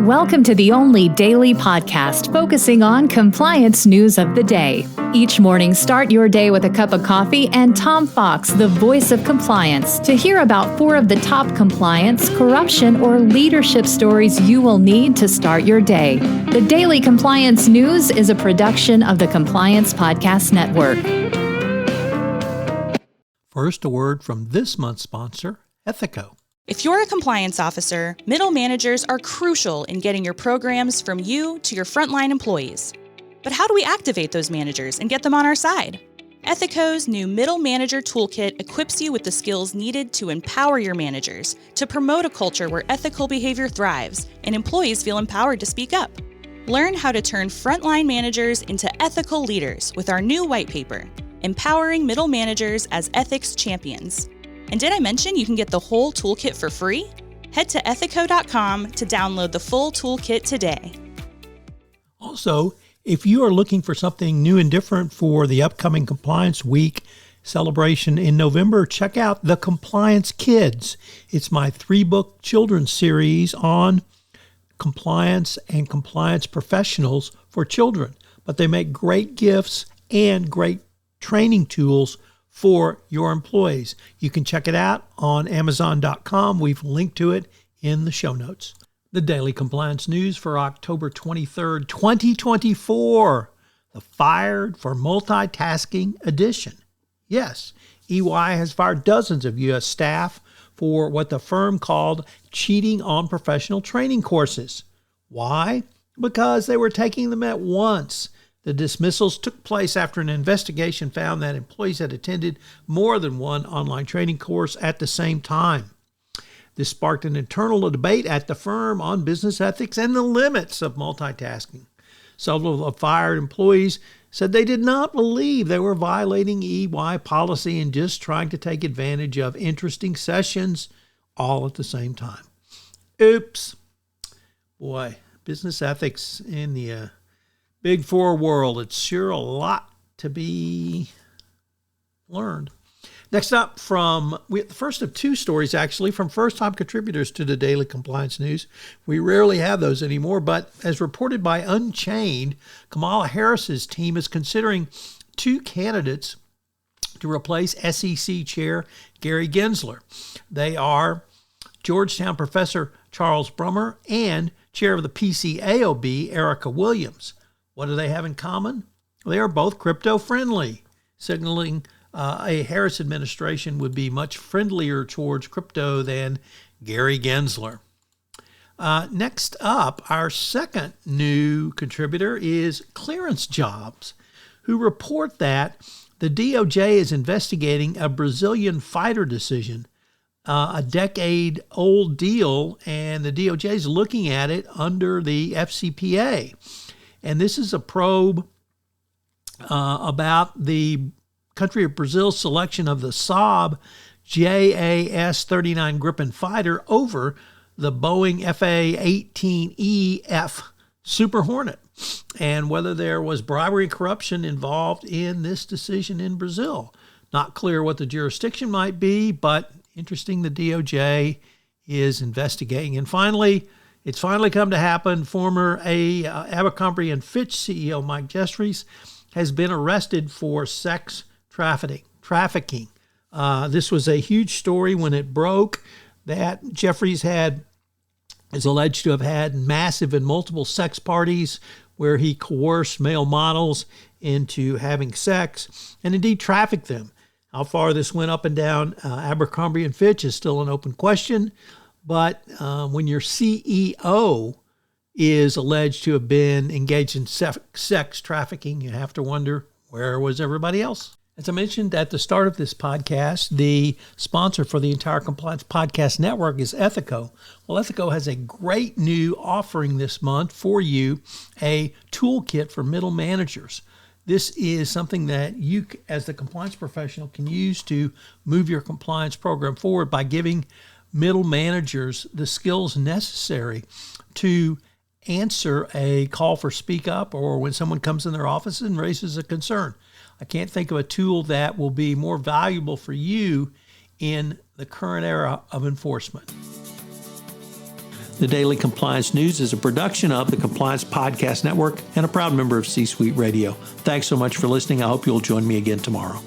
Welcome to the only daily podcast focusing on compliance news of the day. Each morning, start your day with a cup of coffee and Tom Fox, the voice of compliance, to hear about 4 of the top compliance, corruption, or leadership stories you will need to start your day. The Daily Compliance News is a production of the Compliance Podcast Network. First, a word from this month's sponsor, Ethico. If you're a compliance officer, middle managers are crucial in getting your programs from you to your frontline employees. But how do we activate those managers and get them on our side? Ethico's new Middle Manager Toolkit equips you with the skills needed to empower your managers, to promote a culture where ethical behavior thrives and employees feel empowered to speak up. Learn how to turn frontline managers into ethical leaders with our new white paper, Empowering Middle Managers as Ethics Champions. And did I mention you can get the whole toolkit for free? Head to ethico.com to download the full toolkit today. Also, if you are looking for something new and different for the upcoming Compliance Week celebration in November, check out The Compliance Kids. It's my 3-book children's series on compliance and compliance professionals for children. But they make great gifts and great training tools for your employees. You can check it out on Amazon.com. We've linked to it in the show notes. The Daily Compliance News for October 23rd, 2024. The Fired for Multitasking edition. Yes, EY has fired dozens of U.S. staff for what the firm called cheating on professional training courses. Why? Because they were taking them at once. The dismissals took place after an investigation found that employees had attended more than one online training course at the same time. This sparked an internal debate at the firm on business ethics and the limits of multitasking. Several of fired employees said they did not believe they were violating EY policy and just trying to take advantage of interesting sessions all at the same time. Oops. Boy, business ethics in the Big Four world, it's sure a lot to be learned. Next up, the first of 2 stories actually from first-time contributors to the Daily Compliance News. We rarely have those anymore, but as reported by Unchained, Kamala Harris's team is considering 2 candidates to replace SEC Chair Gary Gensler. They are Georgetown professor Charles Brummer and Chair of the PCAOB, Erica Williams. What do they have in common? They are both crypto-friendly, signaling a Harris administration would be much friendlier towards crypto than Gary Gensler. Next up, our second new contributor is ClearanceJobs, who report that the DOJ is investigating a Brazilian fighter decision, a decade-old deal, and the DOJ is looking at it under the FCPA. And this is a probe about the country of Brazil's selection of the Saab JAS-39 Gripen fighter over the Boeing FA-18EF Super Hornet, and whether there was bribery and corruption involved in this decision in Brazil. Not clear what the jurisdiction might be, but interesting the DOJ is investigating. And finally, it's finally come to happen. Former Abercrombie & Fitch CEO Mike Jeffries has been arrested for sex trafficking. This was a huge story when it broke that Jeffries is alleged to have had massive and multiple sex parties where he coerced male models into having sex and indeed trafficked them. How far this went up and down Abercrombie & Fitch is still an open question. But when your CEO is alleged to have been engaged in sex trafficking, you have to wonder, where was everybody else? As I mentioned at the start of this podcast, the sponsor for the entire Compliance Podcast Network is Ethico. Well, Ethico has a great new offering this month for you, a toolkit for middle managers. This is something that you, as the compliance professional, can use to move your compliance program forward by giving middle managers the skills necessary to answer a call for speak up or when someone comes in their office and raises a concern. I can't think of a tool that will be more valuable for you in the current era of enforcement. The Daily Compliance News is a production of the Compliance Podcast Network and a proud member of C-Suite Radio. Thanks so much for listening. I hope you'll join me again tomorrow.